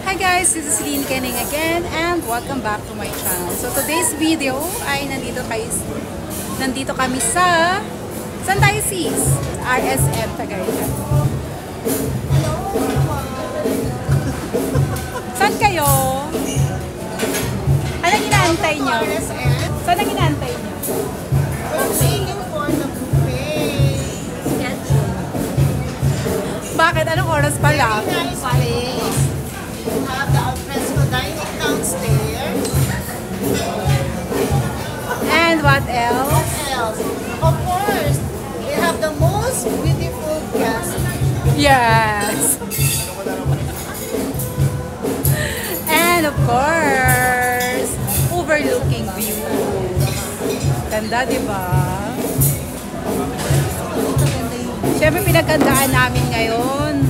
Hi guys, this is Lynn Kenning again and welcome back to my channel. So today's video ay nandito kami sa saan tayo sis? RSM Tagaytay. Saan kayo? Anong inaantay nyo? Saan ang inaantay nyo? Waiting for the buffet. Bakit? Anong oras pa lang? Very nice place. You have the alfresco dining downstairs. And what else? What else? Of course, we have the most beautiful guest. Yes! And of course, overlooking view. Ganda, di ba? Siyempre, pinagandaan namin ngayon.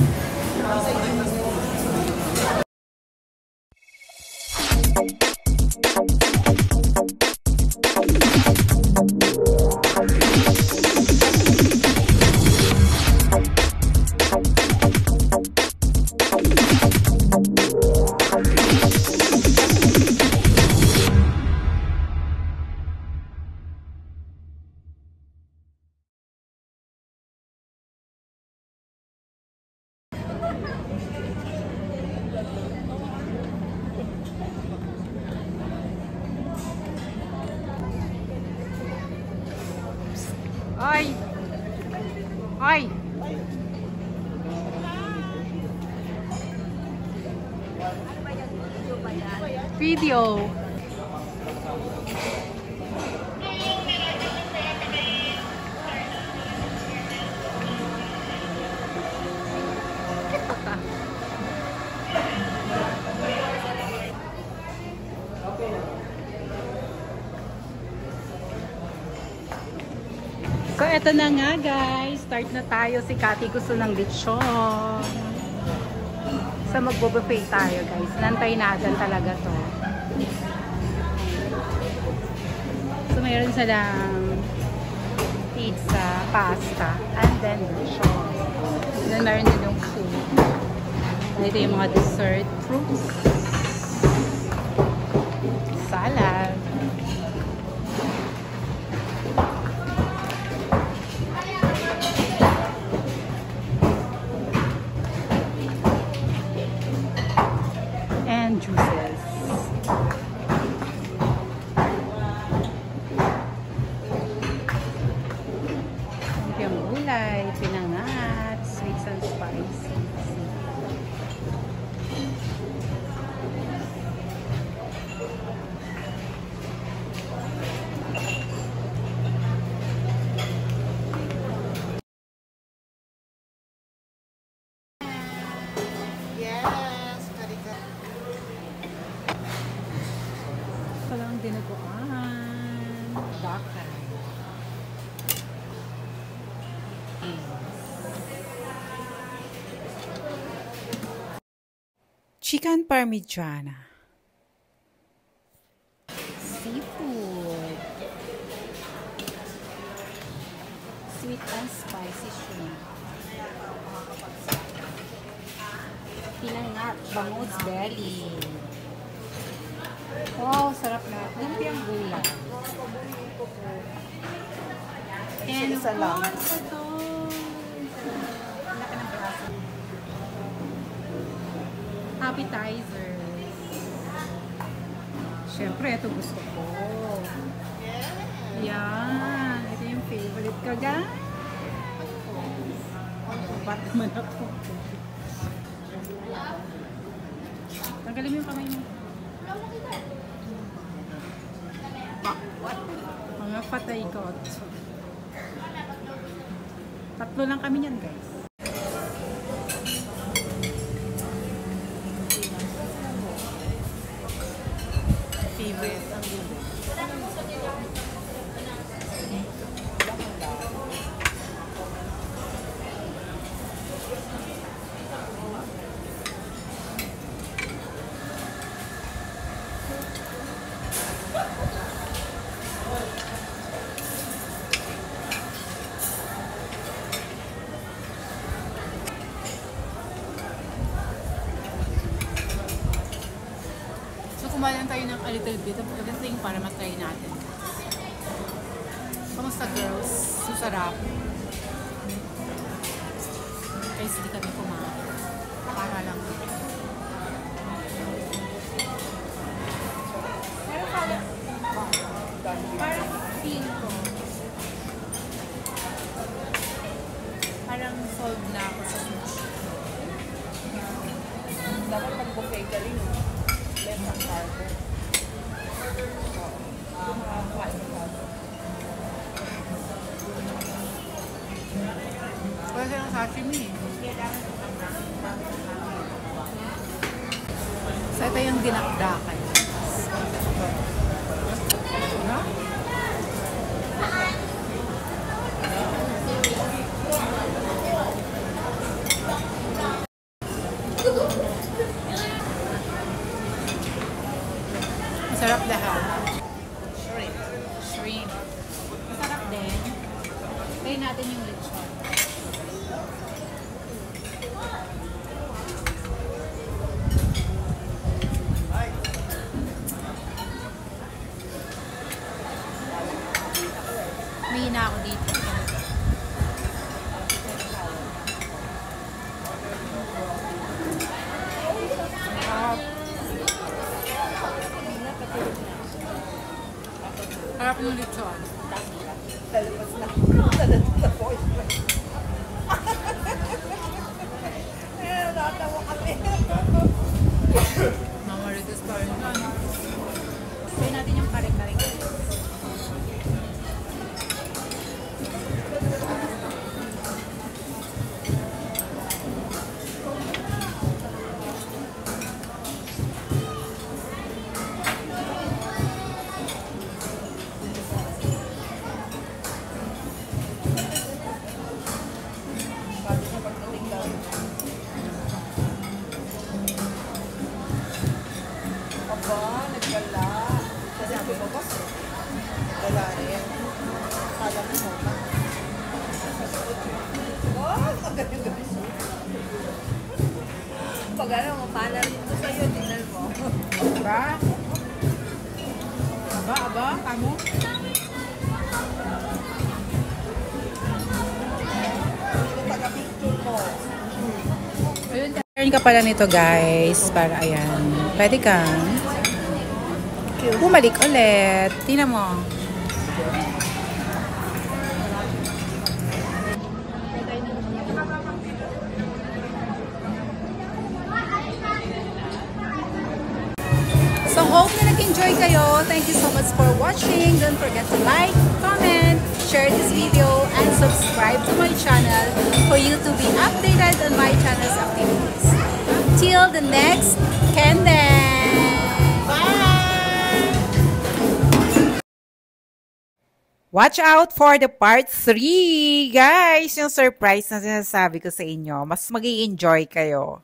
Ay! Ay! Video. So, eto na nga guys. Start na tayo. Si Cathy gusto ng lechon. So, magbo-buffet tayo guys. Nantay natin talaga to. So, mayroon silang pizza, pasta, and then lechon. And then, mayroon din yung food. Ito yung mga dessert, fruits, salad. And juices. Yung gulay, pinangat, sweets and spices. Yes, very good. Palang dinuguan. Dakay. Chicken Parmigiana. Seafood. Sweet and spicy shrimp. Pinangat, bangus belly. Wow, sarap na. Lumpiang gulay. And Isa lang. ito. Appetizers. Siyempre, ito gusto ko. Yan. Ito yung favorite ko, guys. Ba't naman ako? Tanggalin mo yung kamay mo. Mga patay ko. Tatlo lang kami yan, guys. Favorite ang gulo. kumain tayo ng a little bit of everything para matry natin. Kamusta girls? Masarap. Guys, hindi kami kumain. Para lang. Pero parang feel ko. Parang sold na ako sa sushi. Dapat mag-buffet ka rin. Less ang carbo. Wala silang sashimi. So ito yung dinakdakan. Diba? Masarap lahat. Shrimp. Masarap din. Try natin yung lechon. May hina ako dito. Harap ng lechon. Talapas na. Talapas na po. Natawa kami. Mama Ritas pa rin na. Try natin yung kare-kare. Aba, nagkala. Sabi mo ba? Wala rin. Kala mo mo ba? Oh, agad yung gabi siya. Pag ano, mapala rin ito sa'yo, dinal mo. Aba? Aba? Kamo? Ito taga-picture mo. Ayun, turn ka pala nito guys. Para ayan. Pwede kang bumalik ulit. Tingnan mo. So hope na nag-enjoy kayo. Thank you so much for watching. Don't forget to like, comment, share this video, and subscribe to my channel for you to be updated on my channel's activities. Till the next Kenden! Bye! Watch out for the part 3! Guys, yung surprise na sinasabi ko sa inyo, mas mag-i-enjoy kayo.